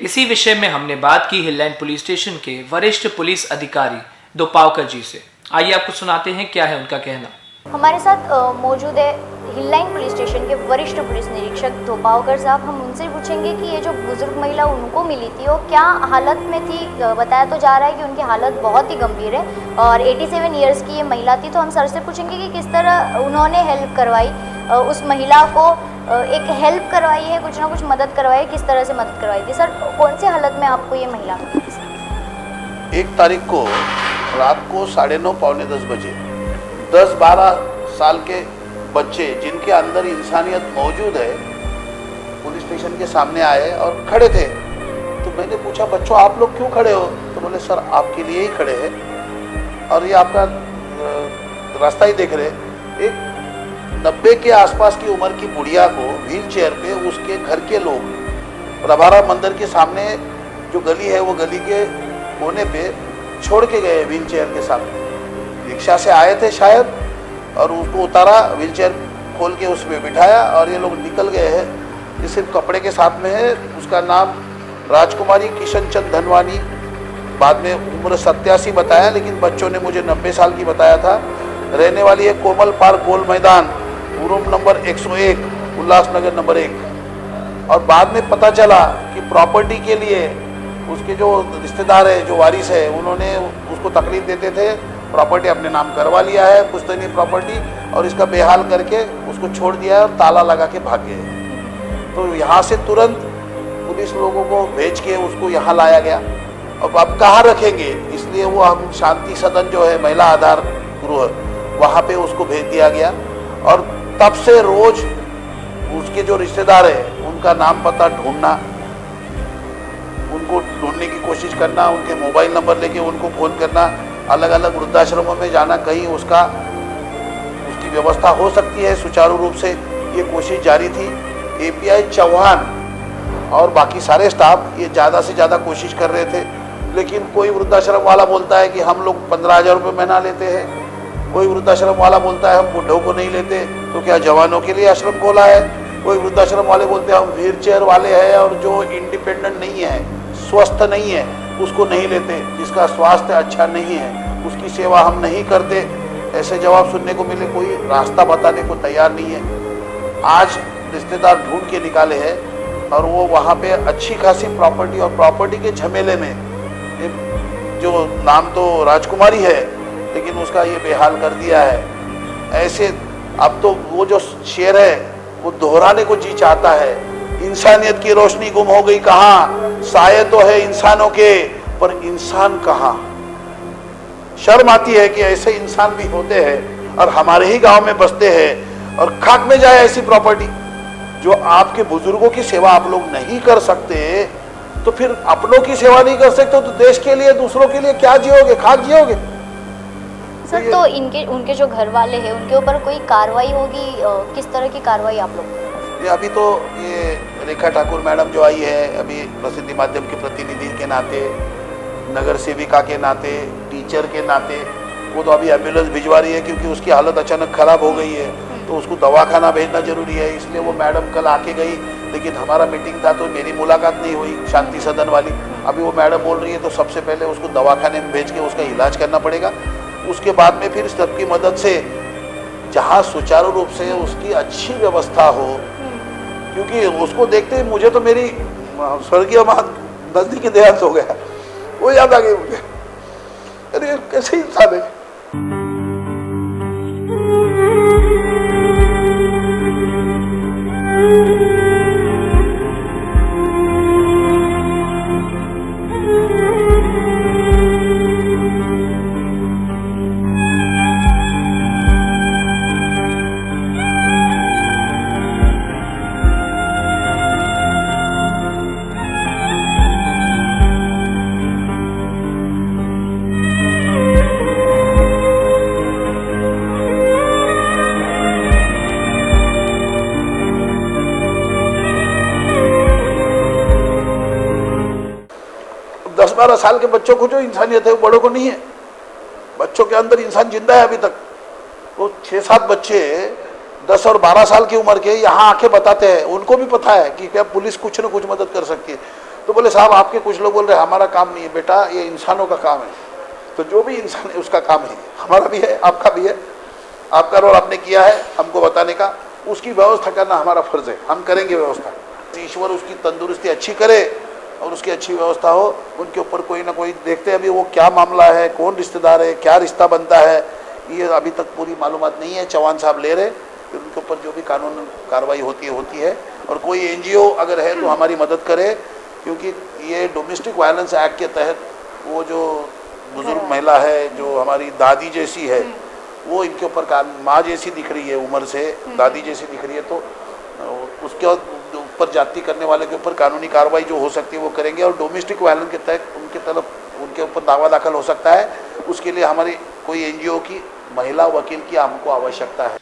इसी विषय में हमने बात की हिललैंड पुलिस स्टेशन के वरिष्ठ पुलिस अधिकारी दोपावकर जी से। आइए आपको सुनाते हैं क्या है उनका कहना। हमारे साथ मौजूद है हिललैंड पुलिस स्टेशन के वरिष्ठ पुलिस निरीक्षक दोपावकर साहब। हम उनसे पूछेंगे कि ये जो बुजुर्ग महिला उनको मिली थी वो क्या हालत में थी। बताया तो जा रहा है कि उनकी हालत बहुत ही गंभीर है और 87 ईयर्स की ये महिला थी। तो हम सर से पूछेंगे कि किस तरह उन्होंने हेल्प करवाई, उस महिला को एक हेल्प करवाई है, कुछ ना कुछ मदद करवाई, किस तरह से मदद करवाई थी। सर, कौन से हालत में आपको ये महिला मिली थी? 1 तारीख को रात को 9:30 पौने 10 बजे 10-12 साल के बच्चे जिनके अंदर इंसानियत मौजूद है पुलिस स्टेशन के सामने आए और खड़े थे। तो मैंने पूछा, बच्चों आप लोग क्यों खड़े हो? तो बोले, सर आपके लिए ही खड़े हैं और ये आपका रास्ता ही देख रहे। एक 90 के आसपास की उम्र की बुढ़िया को व्हील चेयर पे उसके घर के लोग प्रभारा मंदिर के सामने जो गली है वो गली के कोने पे छोड़ के गए व्हील चेयर के सामने। रिक्शा से आए थे शायद और उसको उतारा, व्हील चेयर खोल के उसमें बिठाया और ये लोग निकल गए हैं। ये सिर्फ कपड़े के साथ में है। उसका नाम राजकुमारी किशन चंद धनवानी, बाद में उम्र 87 बताया, लेकिन बच्चों ने मुझे 90 साल की बताया था। रहने वाली है कोमल पार्क गोल मैदान, रूम नंबर 101, उल्लासनगर नंबर 1। और बाद में पता चला कि प्रॉपर्टी के लिए उसके जो रिश्तेदार है, जो वारिस है, उन्होंने उसको तकलीफ देते थे। प्रॉपर्टी अपने नाम करवा लिया है, पुश्तैनी प्रॉपर्टी, और इसका बेहाल करके उसको छोड़ दिया है और ताला लगा के भाग गए। तो यहाँ से तुरंत पुलिस लोगों को भेज के उसको यहाँ लाया गया। अब कहाँ रखेंगे, इसलिए वो हम शांति सदन जो है महिला आधार गृह, वहाँ पे उसको भेज दिया गया। और तब से रोज उसके जो रिश्तेदार है उनका नाम पता ढूंढना, उनको ढूंढने की कोशिश करना, उनके मोबाइल नंबर लेके उनको फ़ोन करना, अलग अलग वृद्धाश्रमों में जाना, कहीं उसकी व्यवस्था हो सकती है सुचारू रूप से, ये कोशिश जारी थी। एपीआई चौहान और बाकी सारे स्टाफ ये ज़्यादा से ज़्यादा कोशिश कर रहे थे, लेकिन कोई वृद्धाश्रम वाला बोलता है कि हम लोग 15,000 रुपये महीना लेते हैं, कोई वृद्धाश्रम वाला बोलता है हम बुढ़ों को नहीं लेते, तो क्या जवानों के लिए आश्रम खोला है। कोई वृद्धाश्रम वाले बोलते हैं हम व्हील चेयर वाले हैं और जो इंडिपेंडेंट नहीं है, स्वस्थ नहीं है, उसको नहीं लेते, जिसका स्वास्थ्य अच्छा नहीं है उसकी सेवा हम नहीं करते। ऐसे जवाब सुनने को मिले, कोई रास्ता बताने को तैयार नहीं है। आज रिश्तेदार ढूंढ के निकाले हैं और वो वहाँ पे अच्छी खासी प्रॉपर्टी, और प्रॉपर्टी के झमेले में जो नाम तो राजकुमारी है लेकिन उसका ये बेहाल कर दिया है। ऐसे अब तो वो जो शेर है वो दोहराने को जी चाहता है, इंसानियत की रोशनी गुम हो गई कहाँ, साये तो है इंसानों के पर इंसान कहाँ। शर्म आती है कि ऐसे इंसान भी होते हैं और हमारे ही गांव में बसते हैं और खाक में जाए ऐसी प्रॉपर्टी। जो आपके बुजुर्गों की सेवा आप लोग नहीं कर सकते तो फिर अपनों की सेवा नहीं कर सकते तो देश के लिए, दूसरों के लिए क्या जियोगे, खाक जियोगे। सर, तो उनके जो घर वाले हैं उनके ऊपर कोई कार्रवाई होगी, किस तरह की कार्रवाई आप लोग? ये अभी तो ये रेखा ठाकुर मैडम जो आई है, अभी प्रसिद्धि माध्यम के प्रतिनिधि के नाते, नगर सेविका के नाते, टीचर के नाते, वो तो अभी एम्बुलेंस भिजवा रही है क्योंकि उसकी हालत अचानक खराब हो गई है, तो उसको दवाखाना भेजना जरूरी है, इसलिए वो मैडम कल आके गई। लेकिन हमारा मीटिंग था तो मेरी मुलाकात नहीं हुई शांति सदन वाली। अभी वो मैडम बोल रही है तो सबसे पहले उसको दवाखाने में भेज के उसका इलाज करना पड़ेगा। उसके बाद में फिर सबकी मदद से जहाँ सुचारू रूप से उसकी अच्छी व्यवस्था हो, क्योंकि उसको देखते ही मुझे तो मेरी स्वर्गीय माँ नजदीकी देहांत हो गया, वो याद आ गई मुझे। अरे कैसे इंसान है। दस 12 साल के बच्चों को जो इंसानियत है वो बड़ों को नहीं है। बच्चों के अंदर इंसान जिंदा है अभी तक। वो 6-7 बच्चे 10 और 12 साल की उम्र के यहाँ आके बताते हैं, उनको भी पता है कि क्या पुलिस कुछ न कुछ मदद कर सकती है। तो बोले साहब आपके कुछ लोग बोल रहे हमारा काम नहीं है। बेटा ये इंसानों का काम है, तो जो भी इंसान है उसका काम है, हमारा भी है आपका भी है। आपका रोल आपने किया है हमको बताने का, उसकी व्यवस्था करना हमारा फर्ज है, हम करेंगे व्यवस्था। ईश्वर उसकी तंदुरुस्ती अच्छी करे और उसकी अच्छी व्यवस्था हो। उनके ऊपर कोई ना कोई देखते हैं अभी वो क्या मामला है, कौन रिश्तेदार है, क्या रिश्ता बनता है, ये अभी तक पूरी मालूमात नहीं है। चौहान साहब ले रहे, फिर उनके ऊपर जो भी कानून कार्रवाई होती है। और कोई एनजीओ अगर है तो हमारी मदद करे, क्योंकि ये डोमेस्टिक वायलेंस एक्ट के तहत वो जो बुजुर्ग महिला है जो हमारी दादी जैसी है, वो इनके ऊपर माँ जैसी दिख रही है, उम्र से दादी जैसी दिख रही है, तो उसके ऊपर जाति करने वाले के ऊपर कानूनी कार्रवाई जो हो सकती है वो करेंगे। और डोमेस्टिक वायलेंस के तहत उनके ऊपर दावा दाखिल हो सकता है। उसके लिए हमारी कोई एनजीओ की महिला वकील की हमको आवश्यकता है।